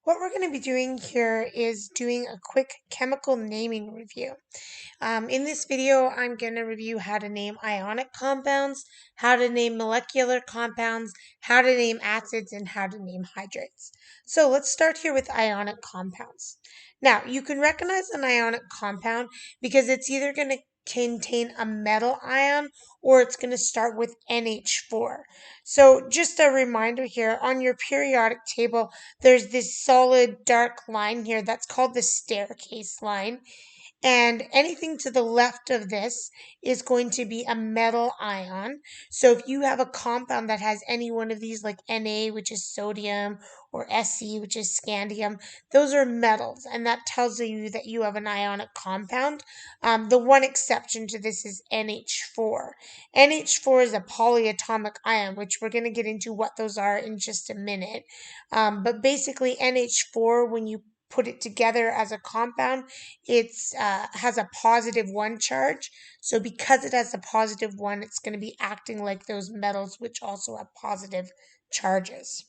What we're going to be doing here is doing a quick chemical naming review. In this video, I'm going to review how to name ionic compounds, how to name molecular compounds, how to name acids, and how to name hydrates. So let's start here with ionic compounds. Now, you can recognize an ionic compound because it's either going to contain a metal ion or it's going to start with NH4. So just a reminder here, on your periodic table, there's this solid dark line here that's called the staircase line. And anything to the left of this is going to be a metal ion. So if you have a compound that has any one of these, like Na, which is sodium, or Se, which is scandium, those are metals. And that tells you that you have an ionic compound. The one exception to this is NH4. NH4 is a polyatomic ion, which we're going to get into what those are in just a minute. But basically, NH4, when you put it together as a compound, it has a +1 charge. So because it has a +1, it's going to be acting like those metals, which also have positive charges.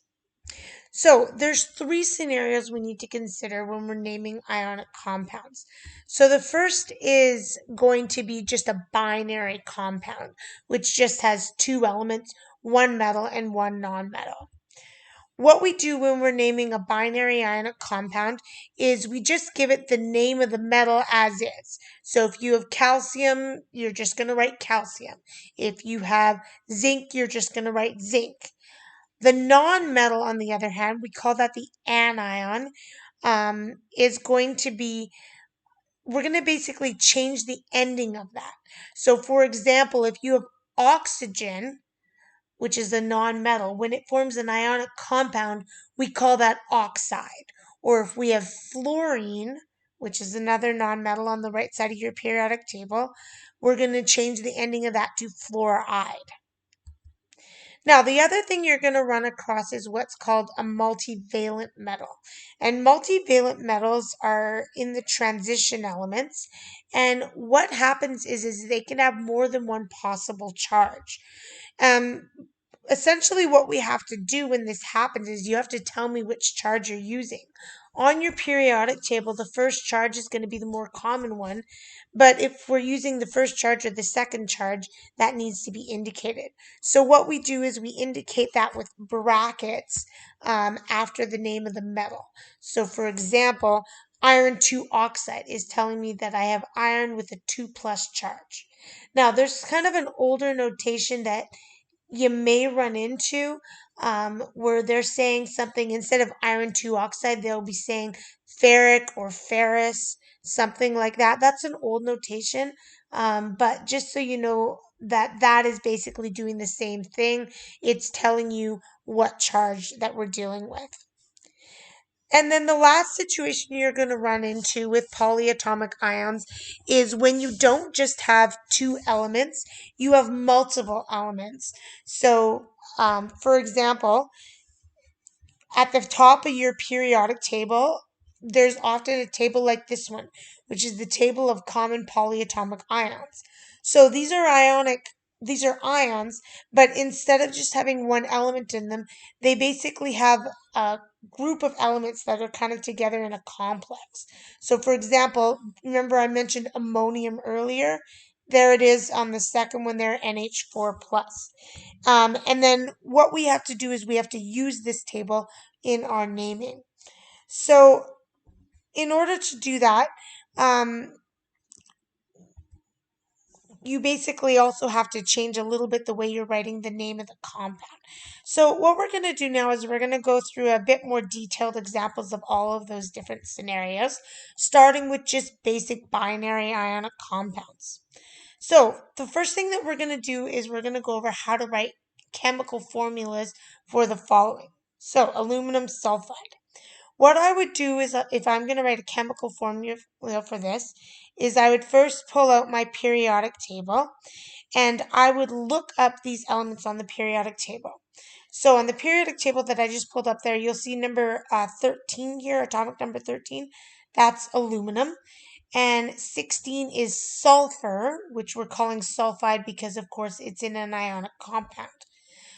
So there's three scenarios we need to consider when we're naming ionic compounds. So the first is going to be just a binary compound, which just has two elements, one metal and one nonmetal. What we do when we're naming a binary ionic compound is we just give it the name of the metal as is. So if you have calcium, you're just going to write calcium. If you have zinc, you're just going to write zinc. The nonmetal, on the other hand, we call that the anion, is going to be, we're going to basically change the ending of that. So for example, if you have oxygen, which is a nonmetal, when it forms an ionic compound, we call that oxide. Or if we have fluorine, which is another nonmetal on the right side of your periodic table, we're going to change the ending of that to fluoride. Now, the other thing you're going to run across is what's called a multivalent metal. And multivalent metals are in the transition elements. And what happens is they can have more than one possible charge. Essentially what we have to do when this happens is you have to tell me which charge you're using. On your periodic table, the first charge is going to be the more common one, but if we're using the first charge or the second charge, that needs to be indicated. So what we do is we indicate that with brackets after the name of the metal. So for example, iron 2 oxide is telling me that I have iron with a 2+ charge. Now, there's kind of an older notation that you may run into where they're saying something instead of iron 2 oxide, they'll be saying ferric or ferrous, something like that. That's an old notation, but just so you know that that is basically doing the same thing. It's telling you what charge that we're dealing with. And then the last situation you're going to run into with polyatomic ions is when you don't just have two elements, you have multiple elements. So, for example, at the top of your periodic table, there's often a table like this one, which is the table of common polyatomic ions. So these are ions, but instead of just having one element in them, they basically have a group of elements that are kind of together in a complex. So for example, remember I mentioned ammonium earlier? There it is on the second one there, NH4+. And then what we have to do is we have to use this table in our naming. So in order to do that, you basically also have to change a little bit the way you're writing the name of the compound. So what we're going to do now is we're going to go through a bit more detailed examples of all of those different scenarios, starting with just basic binary ionic compounds. So the first thing that we're going to do is we're going to go over how to write chemical formulas for the following. So aluminum sulfide. What I would do is if I'm going to write a chemical formula for this, is I would first pull out my periodic table and I would look up these elements on the periodic table. So on the periodic table that I just pulled up there, you'll see number 13 here, atomic number 13. That's aluminum. And 16 is sulfur, which we're calling sulfide because, of course, it's in an ionic compound.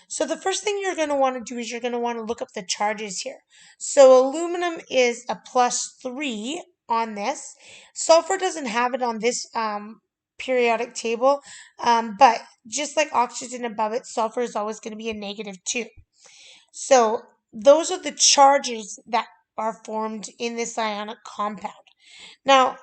So the first thing you're going to want to do is you're going to want to look up the charges here. So aluminum is a +3 on this. Sulfur doesn't have it on this periodic table, but just like oxygen above it, sulfur is always going to be a -2. So those are the charges that are formed in this ionic compound. Now,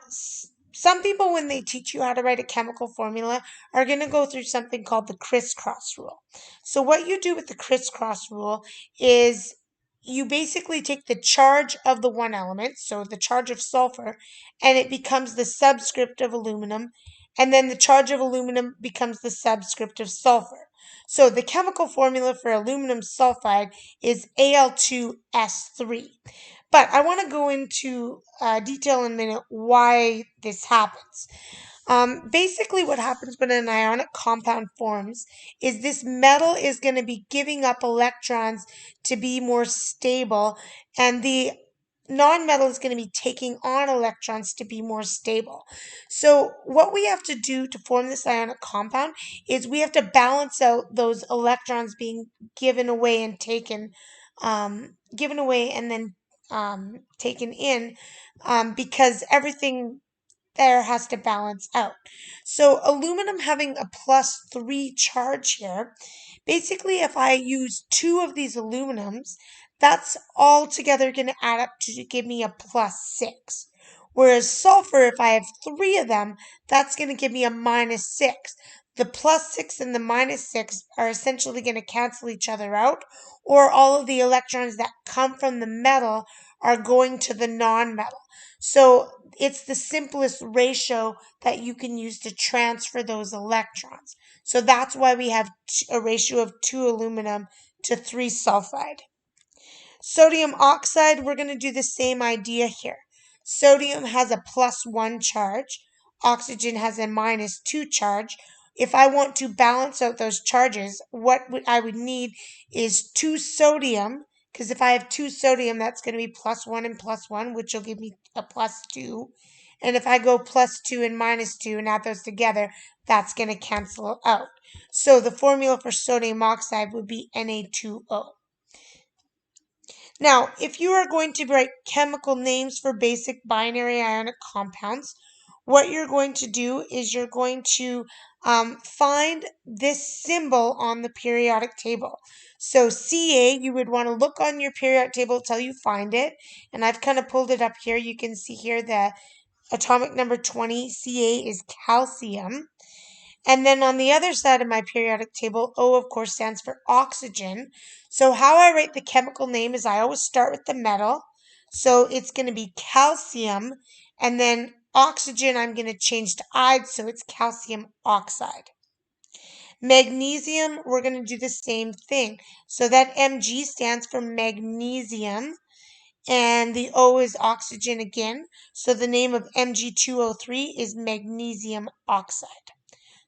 some people, when they teach you how to write a chemical formula, are going to go through something called the crisscross rule. So what you do with the crisscross rule is you basically take the charge of the one element, so the charge of sulfur, and it becomes the subscript of aluminum, and then the charge of aluminum becomes the subscript of sulfur. So the chemical formula for aluminum sulfide is Al2S3. But I want to go into detail in a minute why this happens. Basically, what happens when an ionic compound forms is this metal is going to be giving up electrons to be more stable, and the non-metal is going to be taking on electrons to be more stable. So what we have to do to form this ionic compound is we have to balance out those electrons being given away and taken, given away and then taken in, because everything there has to balance out. So aluminum having a +3 charge here, basically if I use 2 of these aluminums, that's all together going to add up to give me a +6. Whereas sulfur, if I have 3 of them, that's going to give me a -6. The +6 and the -6 are essentially going to cancel each other out, or all of the electrons that come from the metal are going to the non-metal. So it's the simplest ratio that you can use to transfer those electrons. So that's why we have a ratio of 2 aluminum to 3 sulfide. Sodium oxide, we're going to do the same idea here. Sodium has a +1 charge. Oxygen has a -2 charge. If I want to balance out those charges, what I would need is 2 sodium, because if I have 2 sodium, that's going to be +1 and +1, which will give me a +2. And if I go +2 and -2 and add those together, that's going to cancel out. So the formula for sodium oxide would be Na2O. Now, if you are going to write chemical names for basic binary ionic compounds, what you're going to do is you're going to find this symbol on the periodic table. So Ca, you would want to look on your periodic table until you find it. And I've kind of pulled it up here. You can see here the atomic number 20, Ca is calcium. And then on the other side of my periodic table, O, of course, stands for oxygen. So how I write the chemical name is I always start with the metal. So it's going to be calcium. And then oxygen, I'm going to change to "ide", so it's calcium oxide. Magnesium, we're going to do the same thing. So that Mg stands for magnesium. And the O is oxygen again. So the name of Mg2O3 is magnesium oxide.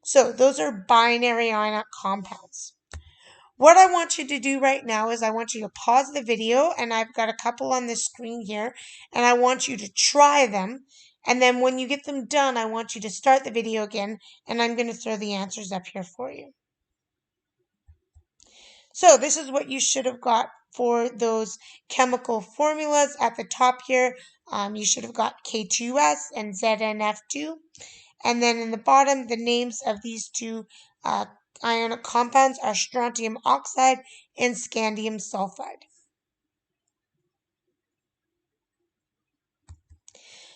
So those are binary ionic compounds. What I want you to do right now is I want you to pause the video, and I've got a couple on the screen here, and I want you to try them. And then when you get them done, I want you to start the video again, and I'm going to throw the answers up here for you. So this is what you should have got for those chemical formulas at the top here. You should have got K2S and ZnF2. And then in the bottom, the names of these two ionic compounds are strontium oxide and scandium sulfide.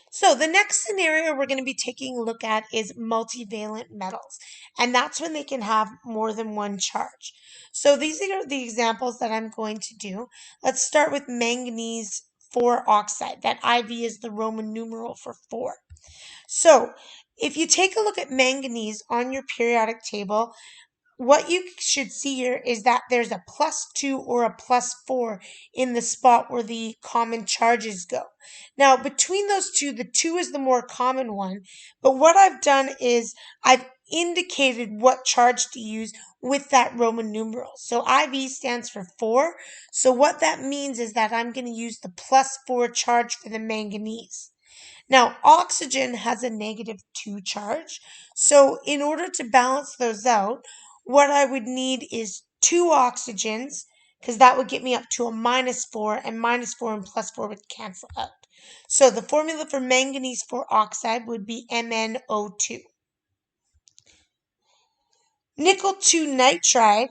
So the next scenario we're going to be taking a look at is multivalent metals, and that's when they can have more than one charge. So these are the examples that I'm going to do. Let's start with manganese 4 oxide. That IV is the Roman numeral for 4. So if you take a look at manganese on your periodic table, what you should see here is that there's a +2 or a +4 in the spot where the common charges go. Now, between those two, the 2 is the more common one, but what I've done is I've indicated what charge to use with that Roman numeral. So IV stands for 4. So what that means is that I'm going to use the +4 charge for the manganese. Now, oxygen has a -2 charge. So in order to balance those out, what I would need is 2 oxygens, because that would get me up to a -4, and -4 and +4 would cancel out. So the formula for manganese 4 oxide would be MnO2. Nickel 2 nitride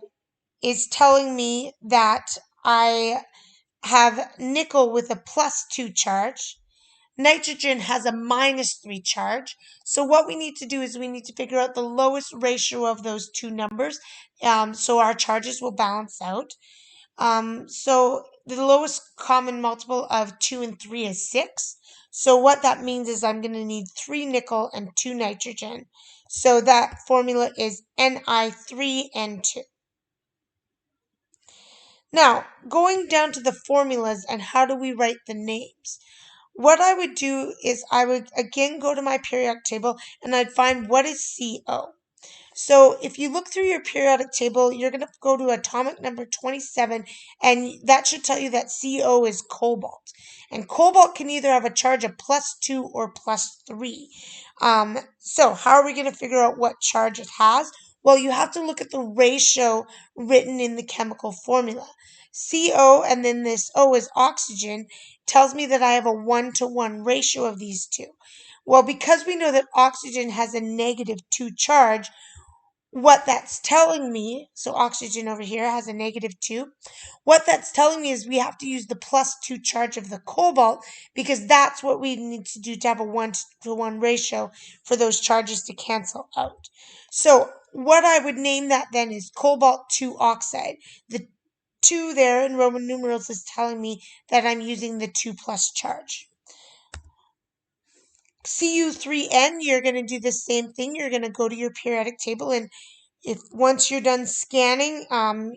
is telling me that I have nickel with a +2 charge. Nitrogen has a -3 charge. So what we need to do is we need to figure out the lowest ratio of those two numbers, so our charges will balance out. So the lowest common multiple of 2 and 3 is 6. So what that means is I'm going to need 3 nickel and 2 nitrogen. So that formula is Ni3N2. Now, going down to the formulas and how do we write the names? What I would do is I would again go to my periodic table and I'd find what is CO. So if you look through your periodic table, you're going to go to atomic number 27, and that should tell you that CO is cobalt. And cobalt can either have a charge of +2 or +3. So how are we going to figure out what charge it has? Well, you have to look at the ratio written in the chemical formula. CO and then this O is oxygen tells me that I have a 1-to-1 ratio of these two. Well, because we know that oxygen has a -2 charge, what that's telling me, so oxygen over here has a -2, what that's telling me is we have to use the +2 charge of the cobalt because that's what we need to do to have a 1-to-1 ratio for those charges to cancel out. So what I would name that then is cobalt 2 oxide. The 2 there in Roman numerals is telling me that I'm using the 2+ charge. Cu3N, you're going to do the same thing. You're going to go to your periodic table, and if once you're done scanning,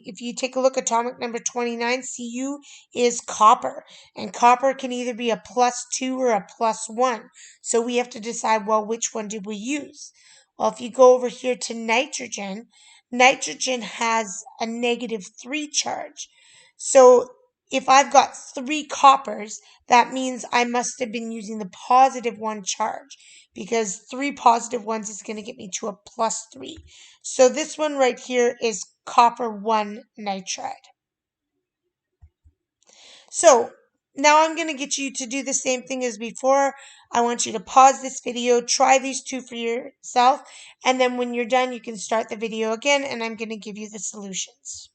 if you take a look at atomic number 29, Cu is copper, and copper can either be a +2 or a +1. So we have to decide, well, which one did we use? Well, if you go over here to nitrogen, nitrogen has a -3 charge. So if I've got 3 coppers, that means I must have been using the +1 charge, because 3 positive ones is going to get me to a +3. So this one right here is copper 1 nitride. So now I'm going to get you to do the same thing as before. I want you to pause this video, try these two for yourself, and then when you're done, you can start the video again, and I'm going to give you the solutions.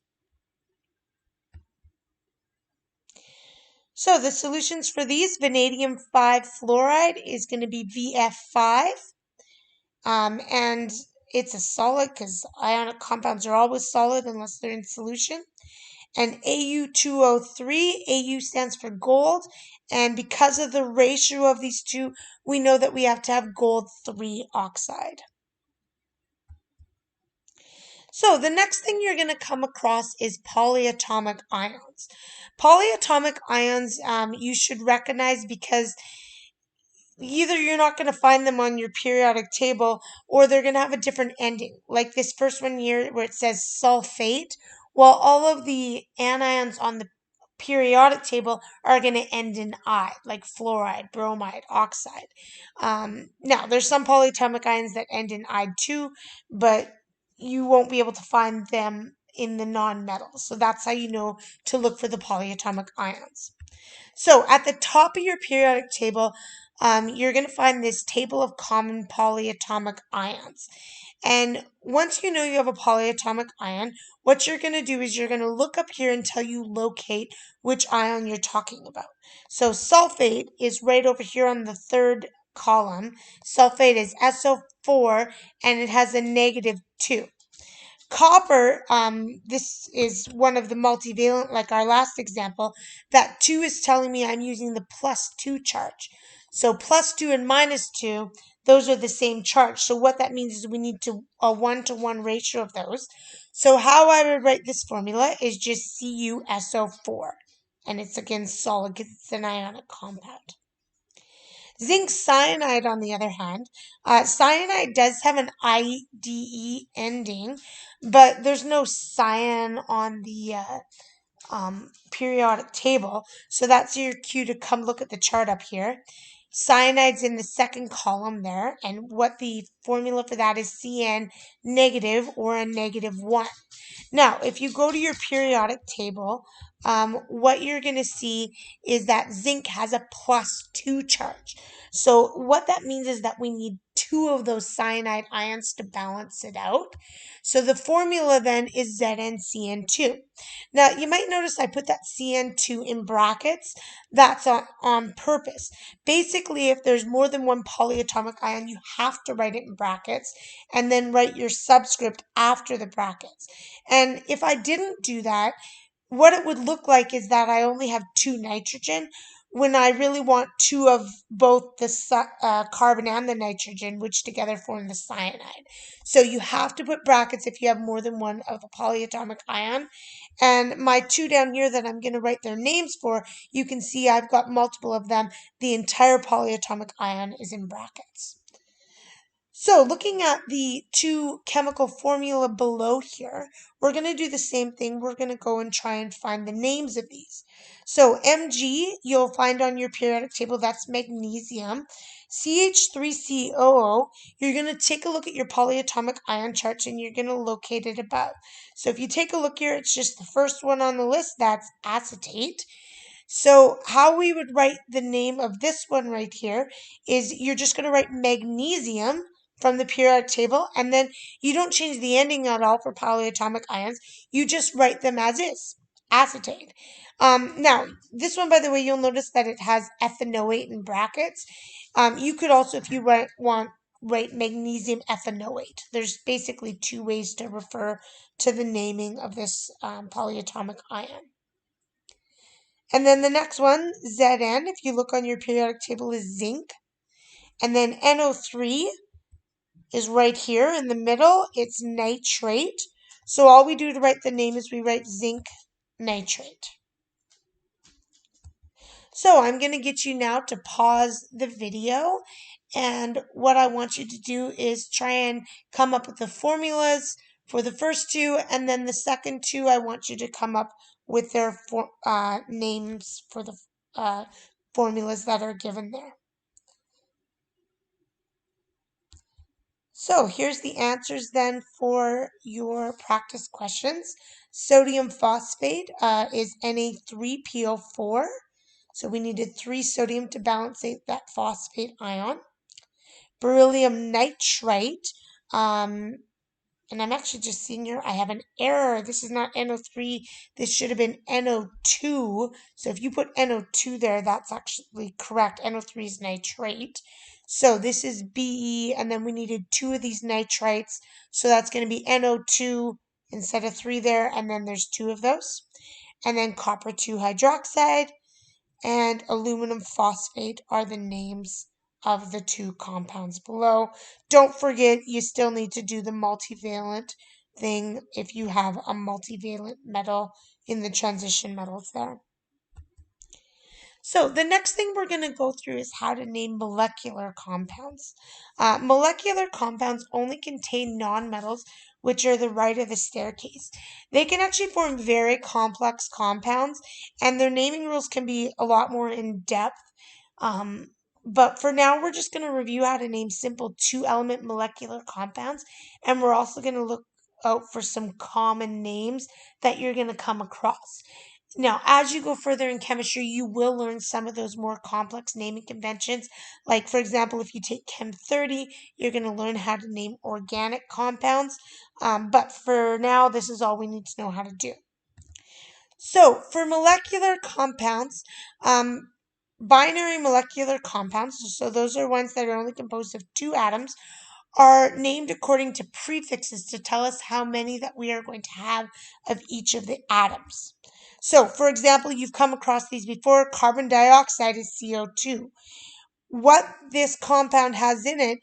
So the solutions for these, vanadium 5 fluoride is going to be VF5. And it's a solid because ionic compounds are always solid unless they're in solution. And Au2O3, Au stands for gold. And because of the ratio of these two, we know that we have to have gold 3 oxide. So the next thing you're going to come across is polyatomic ions. Polyatomic ions you should recognize because either you're not going to find them on your periodic table or they're going to have a different ending. Like this first one here where it says sulfate. Well, all of the anions on the periodic table are going to end in I, like fluoride, bromide, oxide. Now, there's some polyatomic ions that end in I too, but you won't be able to find them in the non-metals. So that's how you know to look for the polyatomic ions. So at the top of your periodic table, you're going to find this table of common polyatomic ions. And once you know you have a polyatomic ion, what you're going to do is you're going to look up here until you locate which ion you're talking about. So sulfate is right over here on the third column. Sulfate is SO4 and it has a -2. Copper, this is one of the multivalent, like our last example. That 2 is telling me I'm using the +2 charge. So +2 and -2, those are the same charge. So what that means is we need a 1-to-1 ratio of those. So how I would write this formula is just CuSO4. And it's again solid because it's an ionic compound. Zinc cyanide, on the other hand, cyanide does have an IDE ending, but there's no cyan on the periodic table, so that's your cue to come look at the chart up here. cyanide's in the second column there, and what the formula for that is CN negative or a -1. Now, if you go to your periodic table, what you're going to see is that zinc has a +2 charge. So what that means is that we need two of those cyanide ions to balance it out. So the formula then is ZnCN2. Now, you might notice I put that CN2 in brackets. That's on purpose. Basically, if there's more than one polyatomic ion, you have to write it in brackets and then write your subscript after the brackets. And if I didn't do that, what it would look like is that I only have 2 nitrogen when I really want 2 of both the carbon and the nitrogen, which together form the cyanide. So you have to put brackets if you have more than one of the polyatomic ion. And my 2 down here that I'm going to write their names for, you can see I've got multiple of them. The entire polyatomic ion is in brackets. So looking at the 2 chemical formula below here, we're going to do the same thing. We're going to go and try and find the names of these. So Mg, you'll find on your periodic table, that's magnesium. CH3COO, you're going to take a look at your polyatomic ion charts and you're going to locate it above. So if you take a look here, it's just the first one on the list, that's acetate. So how we would write the name of this one right here is you're just going to write magnesium from the periodic table, and then you don't change the ending at all for polyatomic ions. You just write them as is, acetate. Now, this one, by the way, you'll notice that it has ethanoate in brackets. You could also, if you want, write magnesium ethanoate. There's basically 2 ways to refer to the naming of this polyatomic ion. And then the next one, Zn, if you look on your periodic table, is zinc. And then NO3 is right here in the middle. It's nitrate. So all we do to write the name is we write zinc nitrate. So I'm going to get you now to pause the video. And what I want you to do is try and come up with the formulas for the first 2. And then the second 2, I want you to come up with their names for the formulas that are given there. So here's the answers then for your practice questions. Sodium phosphate is Na3PO4. So we needed 3 sodium to balance that phosphate ion. Beryllium nitrite, and I'm actually just seeing here, I have an error. This is not NO3. This should have been NO2. So if you put NO2 there, that's actually correct. NO3 is nitrate. So this is Be, and then we needed 2 of these nitrites. So that's going to be NO2 instead of 3 there, and then there's 2 of those. And then copper 2 hydroxide and aluminum phosphate are the names of the 2 compounds below. Don't forget, you still need to do the multivalent thing if you have a multivalent metal in the transition metals there. So the next thing we're going to go through is how to name molecular compounds. Molecular compounds only contain nonmetals, which are the right of the staircase. They can actually form very complex compounds, and their naming rules can be a lot more in depth. But for now, we're just going to review how to name simple 2-element molecular compounds, and we're also going to look out for some common names that you're going to come across. Now, as you go further in chemistry, you will learn some of those more complex naming conventions. Like, for example, if you take Chem 30, you're going to learn how to name organic compounds. But for now, this is all we need to know how to do. So, for molecular compounds, binary molecular compounds, so those are ones that are only composed of 2 atoms, are named according to prefixes to tell us how many that we are going to have of each of the atoms. So, for example, you've come across these before. Carbon dioxide is CO2. What this compound has in it,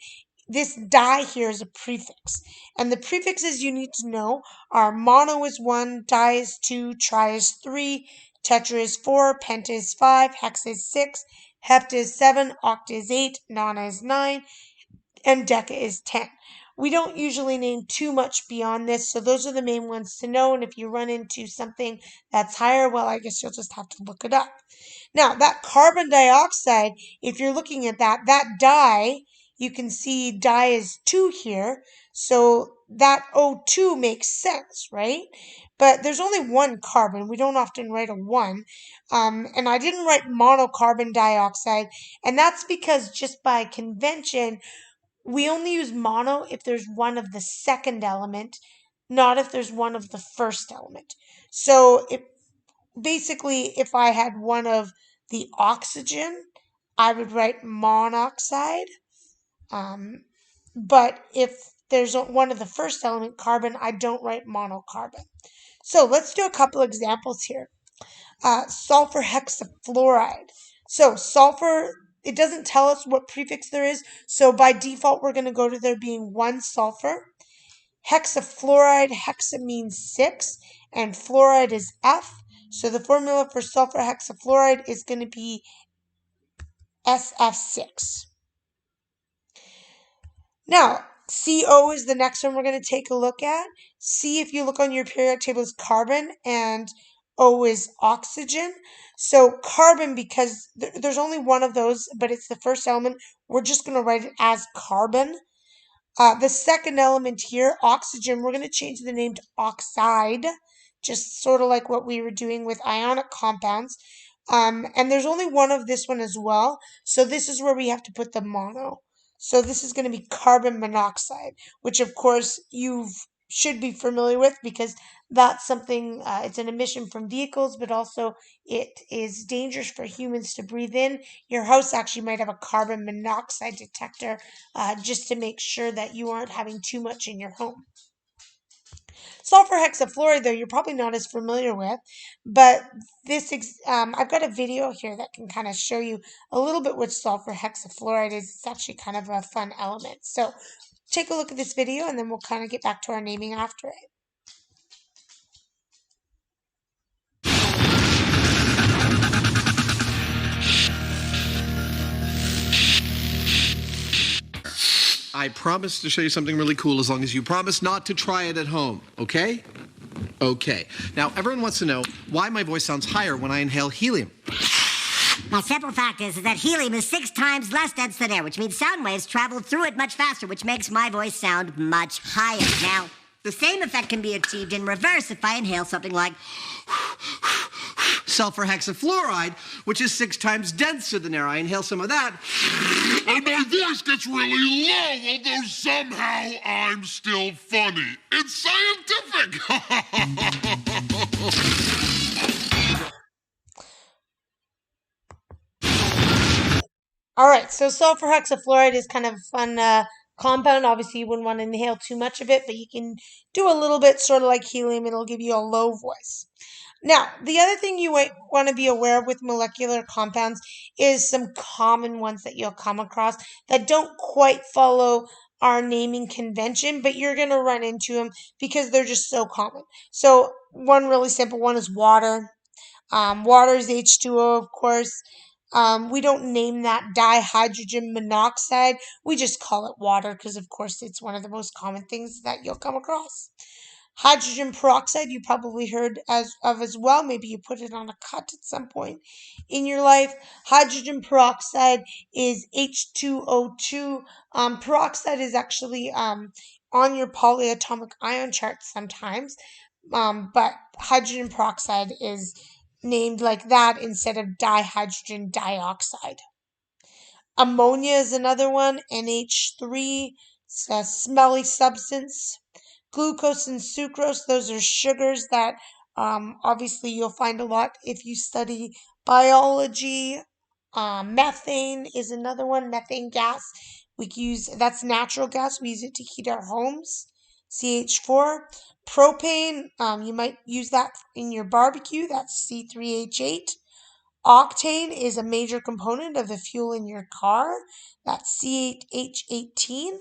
this di here is a prefix. And the prefixes you need to know are mono is 1, di is 2, tri is 3, tetra is 4, penta is 5, hexa is 6, hepta is 7, octa is 8, nona is 9, and deca is 10. We don't usually name too much beyond this, so those are the main ones to know, and if you run into something that's higher, well, I guess you'll just have to look it up. Now, that carbon dioxide, if you're looking at that di, you can see di is 2 here, so that O2 makes sense, right? But there's only one carbon. We don't often write a 1. And I didn't write monocarbon dioxide, and that's because just by convention, we only use mono if there's one of the second element, not if there's one of the first element. So if I had one of the oxygen, I would write monoxide. But if there's one of the first element, carbon, I don't write monocarbon. So let's do a couple examples here. Sulfur hexafluoride. So sulfur, it doesn't tell us what prefix there is. So by default, we're going to go to there being 1 sulfur. Hexafluoride, hexa means 6, and fluoride is F. So the formula for sulfur hexafluoride is going to be SF6. Now, CO is the next one we're going to take a look at. C, if you look on your periodic table, is carbon, and O is oxygen. So carbon, because there's only one of those, but it's the first element, we're just going to write it as carbon. The second element here, oxygen, we're going to change the name to oxide, just sort of like what we were doing with ionic compounds. And there's only one of this one as well, so this is where we have to put the mono. So this is going to be carbon monoxide, which of course you should be familiar with because that's something, it's an emission from vehicles, but also it is dangerous for humans to breathe in. Your house actually might have a carbon monoxide detector just to make sure that you aren't having too much in your home. Sulfur hexafluoride, though, you're probably not as familiar with, but I've got a video here that can kind of show you a little bit what sulfur hexafluoride is. It's actually kind of a fun element. So take a look at this video and then we'll kind of get back to our naming after it. I promise to show you something really cool as long as you promise not to try it at home, okay? Okay. Now, everyone wants to know why my voice sounds higher when I inhale helium. The simple fact is that helium is 6 times less dense than air, which means sound waves travel through it much faster, which makes my voice sound much higher. Now, the same effect can be achieved in reverse if I inhale something like Sulfur hexafluoride, which is 6 times denser than air. I inhale some of that, and my voice gets really low, although somehow I'm still funny. It's scientific! All right, so sulfur hexafluoride is kind of a fun compound. Obviously, you wouldn't want to inhale too much of it, but you can do a little bit, sort of like helium. It'll give you a low voice. Now, the other thing you might want to be aware of with molecular compounds is some common ones that you'll come across that don't quite follow our naming convention, but you're going to run into them because they're just so common. So one really simple one is water. Water is H2O, of course. We don't name that dihydrogen monoxide. We just call it water because, of course, it's one of the most common things that you'll come across. Hydrogen peroxide, you probably heard as well. Maybe you put it on a cut at some point in your life. Hydrogen peroxide is H2O2. Peroxide is actually on your polyatomic ion chart sometimes, but hydrogen peroxide is named like that instead of dihydrogen dioxide. Ammonia is another one, NH3, it's a smelly substance. Glucose and sucrose, those are sugars that obviously you'll find a lot if you study biology. Methane is another one, methane gas. That's natural gas. We use it to heat our homes. CH4. Propane, you might use that in your barbecue. That's C3H8. Octane is a major component of the fuel in your car. That's C8H18.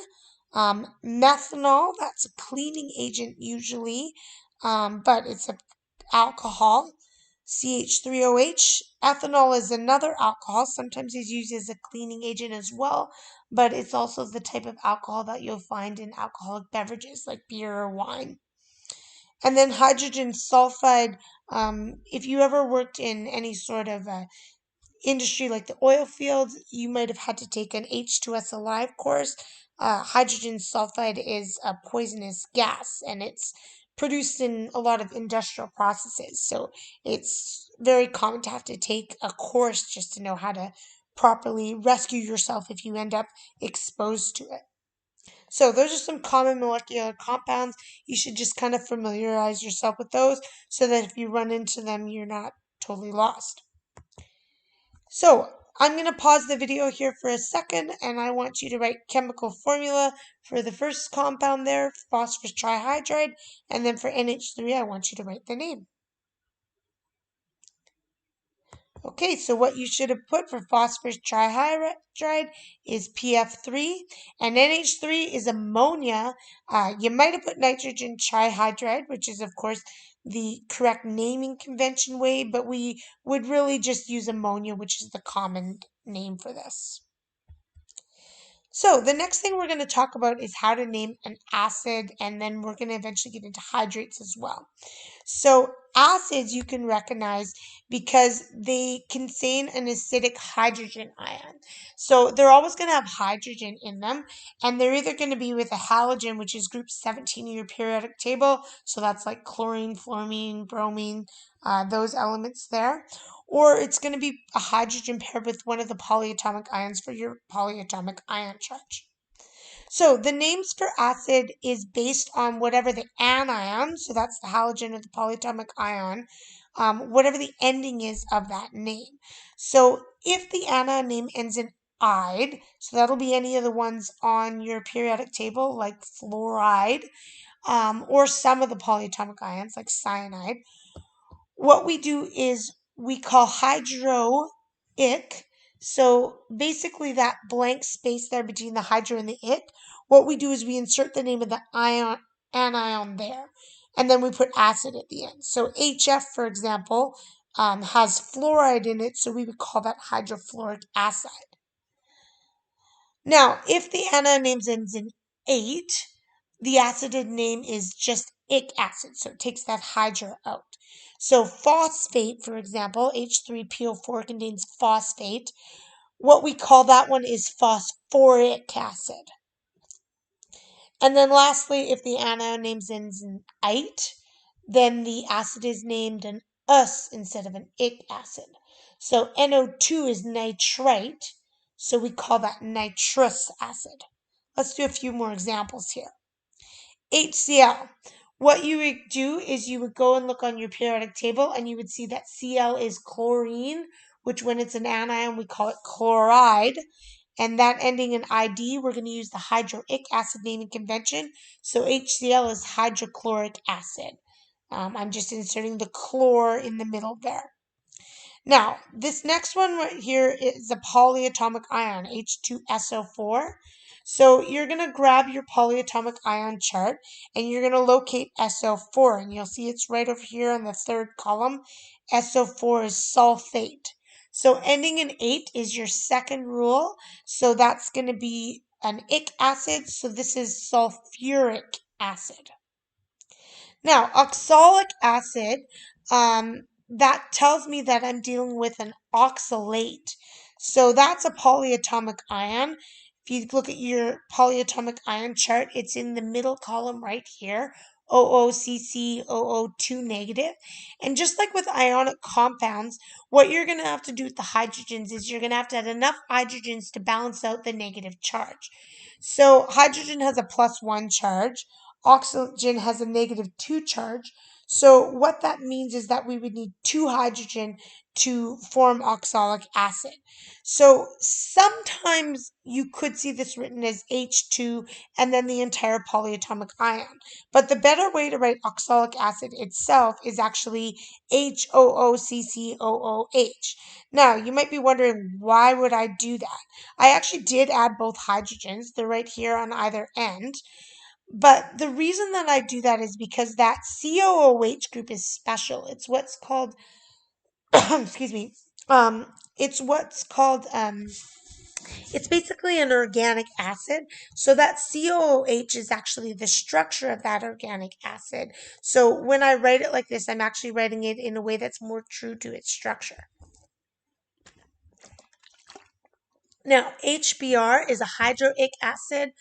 Methanol, that's a cleaning agent usually, but it's an alcohol. CH3OH. Ethanol is another alcohol. Sometimes it's used as a cleaning agent as well, but it's also the type of alcohol that you'll find in alcoholic beverages like beer or wine. And then hydrogen sulfide, if you ever worked in any sort of industry like the oil fields, you might have had to take an H2S Alive course. Hydrogen sulfide is a poisonous gas, and it's produced in a lot of industrial processes. So it's very common to have to take a course just to know how to properly rescue yourself if you end up exposed to it. So those are some common molecular compounds. You should just kind of familiarize yourself with those so that if you run into them, you're not totally lost. So I'm going to pause the video here for a second, and I want you to write chemical formula for the first compound there, phosphorus trihydride, and then for NH3, I want you to write the name. Okay, so what you should have put for phosphorus trihydride is PF3, and NH3 is ammonia. You might have put nitrogen trihydride, which is, of course, the correct naming convention way, but we would really just use ammonia, which is the common name for this. So the next thing we're going to talk about is how to name an acid, and then we're going to eventually get into hydrates as well. So acids you can recognize because they contain an acidic hydrogen ion. So they're always going to have hydrogen in them, and they're either going to be with a halogen, which is group 17 in your periodic table. So that's like chlorine, fluorine, bromine, those elements there. Or it's going to be a hydrogen paired with one of the polyatomic ions for your polyatomic ion charge. So the names for acid is based on whatever the anion, so that's the halogen or the polyatomic ion, whatever the ending is of that name. So if the anion name ends in "ide," so that'll be any of the ones on your periodic table, like fluoride, or some of the polyatomic ions, like cyanide. What we do is we call hydroic. So basically that blank space there between the hydro and the ic, what we do is we insert the name of the anion there, and then we put acid at the end. So HF, for example, has fluoride in it, so we would call that hydrofluoric acid. Now, if the anion name ends in "ate," the acid name is just ic acid, so it takes that hydro out. So phosphate, for example, H3PO4 contains phosphate. What we call that one is phosphoric acid. And then lastly, if the anion name ends in "ite," then the acid is named an us instead of an ic acid. So NO2 is nitrite, so we call that nitrous acid. Let's do a few more examples here. HCl. What you would do is you would go and look on your periodic table, and you would see that Cl is chlorine, which when it's an anion, we call it chloride. And that ending in ID, we're going to use the hydroic acid naming convention. So HCl is hydrochloric acid. I'm just inserting the chlor in the middle there. Now, this next one right here is a polyatomic ion, H2SO4. So you're going to grab your polyatomic ion chart, and you're going to locate SO4, and you'll see it's right over here in the third column. SO4 is sulfate. So ending in 8 is your second rule. So that's going to be an ic acid. So this is sulfuric acid. Now, oxalic acid, that tells me that I'm dealing with an oxalate. So that's a polyatomic ion. If you look at your polyatomic ion chart, it's in the middle column right here, OOCC002 negative. And just like with ionic compounds, what you're going to have to do with the hydrogens is you're going to have to add enough hydrogens to balance out the negative charge. So hydrogen has a +1 charge. Oxygen has a -2 charge. So what that means is that we would need 2 hydrogen to form oxalic acid. So sometimes you could see this written as H2 and then the entire polyatomic ion. But the better way to write oxalic acid itself is actually HOOCCOOH. Now, you might be wondering, why would I do that? I actually did add both hydrogens. They're right here on either end. But the reason that I do that is because that COOH group is special. It's what's called, excuse me, it's what's called, it's basically an organic acid. So that COOH is actually the structure of that organic acid. So when I write it like this, I'm actually writing it in a way that's more true to its structure. Now, HBr is a hydroic acid.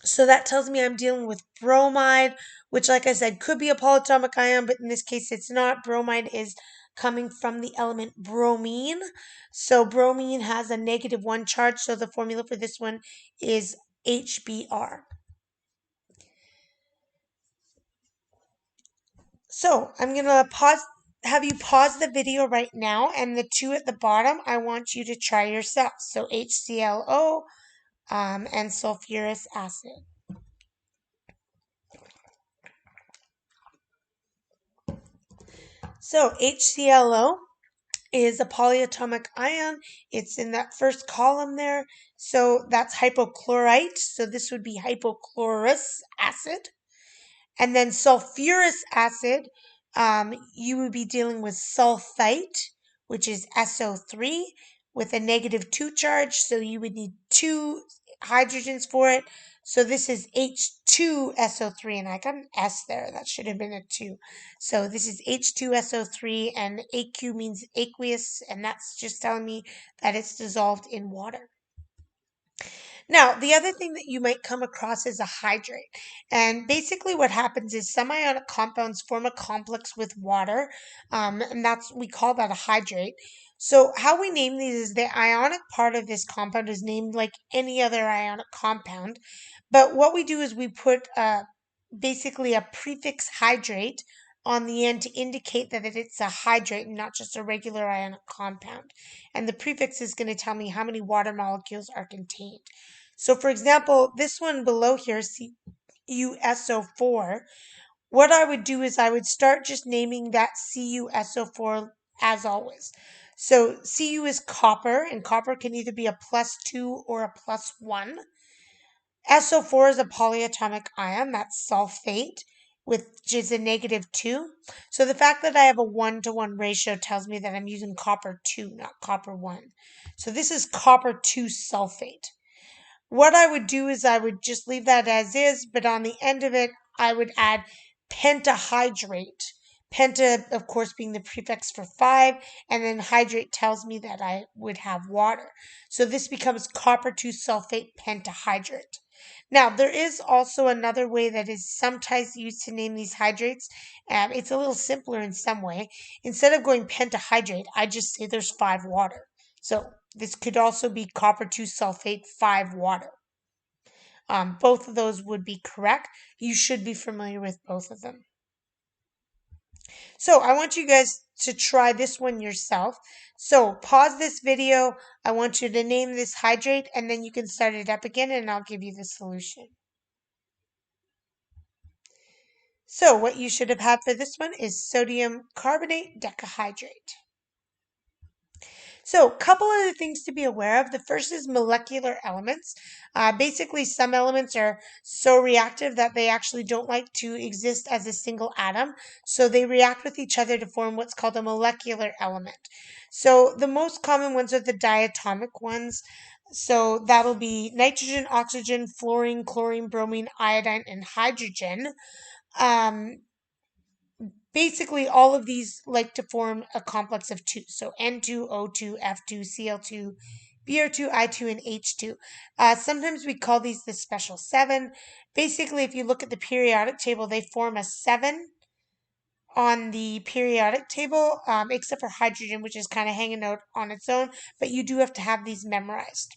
So that tells me I'm dealing with bromide, which, like I said, could be a polyatomic ion, but in this case, it's not. Bromide is coming from the element bromine. So bromine has a -1 charge. So the formula for this one is HBr. So I'm going to have you pause the video right now, and the two at the bottom, I want you to try yourself. So HClO and sulfurous acid. So HClO is a polyatomic ion. It's in that first column there. So that's hypochlorite. So this would be hypochlorous acid. And then sulfurous acid, you would be dealing with sulfite, which is SO3 with a -2 charge. So you would need two hydrogens for it. So this is H2SO3, and I got an S there. That should have been a 2. So this is H2SO3, and AQ means aqueous, and that's just telling me that it's dissolved in water. Now, the other thing that you might come across is a hydrate. And basically what happens is some ionic compounds form a complex with water, and we call that a hydrate. So how we name these is the ionic part of this compound is named like any other ionic compound. But what we do is we put basically a prefix hydrate on the end to indicate that it's a hydrate and not just a regular ionic compound. And the prefix is going to tell me how many water molecules are contained. So for example, this one below here, CuSO4, what I would do is I would start just naming that CuSO4 as always. So Cu is copper, and copper can either be a +2 or a +1. SO4 is a polyatomic ion, that's sulfate, which is a -2. So the fact that I have a 1-to-1 ratio tells me that I'm using copper 2, not copper 1. So this is copper 2 sulfate. What I would do is I would just leave that as is, but on the end of it, I would add pentahydrate. Penta, of course, being the prefix for 5, and then hydrate tells me that I would have water. So this becomes copper 2 sulfate pentahydrate. Now, there is also another way that is sometimes used to name these hydrates. It's a little simpler in some way. Instead of going pentahydrate, I just say there's 5 water. So this could also be copper 2 sulfate 5 water. Both of those would be correct. You should be familiar with both of them. So I want you guys to try this one yourself. So pause this video. I want you to name this hydrate, and then you can start it up again and I'll give you the solution. So what you should have had for this one is sodium carbonate decahydrate. So, a couple other things to be aware of. The first is molecular elements. Basically, some elements are so reactive that they actually don't like to exist as a single atom. So, they react with each other to form what's called a molecular element. So, the most common ones are the diatomic ones. So, that'll be nitrogen, oxygen, fluorine, chlorine, bromine, iodine, and hydrogen. Um, Basically, all of these like to form a complex of 2. So N2, O2, F2, Cl2, Br2, I2, and H2. Sometimes we call these the special 7. Basically, if you look at the periodic table, they form a 7 on the periodic table, except for hydrogen, which is kind of hanging out on its own. But you do have to have these memorized.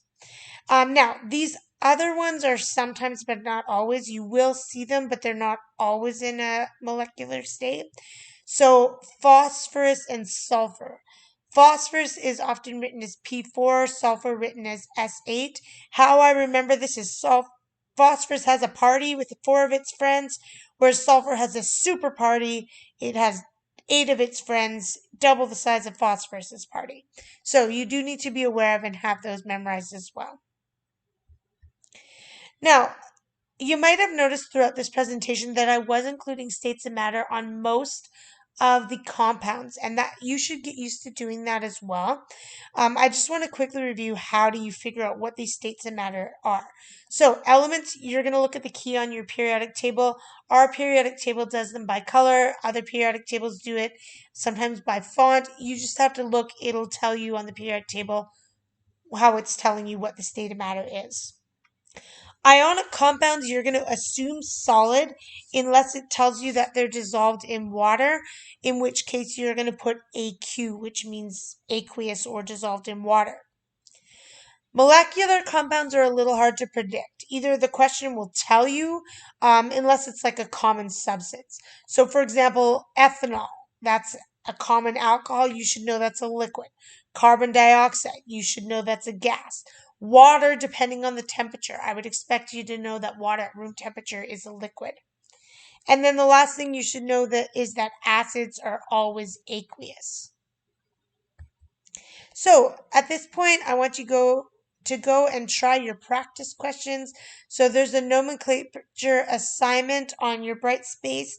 Now, these other ones are sometimes, but not always. You will see them, but they're not always in a molecular state. So, phosphorus and sulfur. Phosphorus is often written as P4, sulfur written as S8. How I remember this is phosphorus has a party with 4 of its friends, whereas sulfur has a super party. It has 8 of its friends, double the size of phosphorus's party. So, you do need to be aware of and have those memorized as well. Now, you might have noticed throughout this presentation that I was including states of matter on most of the compounds, and that you should get used to doing that as well. I just want to quickly review how do you figure out what these states of matter are. So elements, you're going to look at the key on your periodic table. Our periodic table does them by color. Other periodic tables do it sometimes by font. You just have to look. It'll tell you on the periodic table how it's telling you what the state of matter is. Ionic compounds, you're going to assume solid unless it tells you that they're dissolved in water, in which case you're going to put AQ, which means aqueous or dissolved in water. Molecular compounds are a little hard to predict. Either the question will tell you, unless it's like a common substance. So, for example, ethanol, that's a common alcohol. You should know that's a liquid. Carbon dioxide, you should know that's a gas. Water, depending on the temperature, I would expect you to know that water at room temperature is a liquid. And then the last thing you should know that is that acids are always aqueous. So at this point, I want you to go and try your practice questions. So there's a nomenclature assignment on your Brightspace,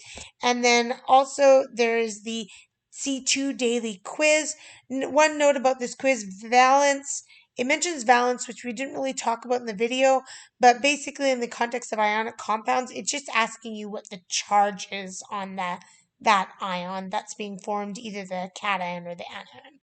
and then also there is the C2 daily quiz. One note about this quiz, valence. It mentions valence, which we didn't really talk about in the video, but basically in the context of ionic compounds, it's just asking you what the charge is on that ion that's being formed, either the cation or the anion.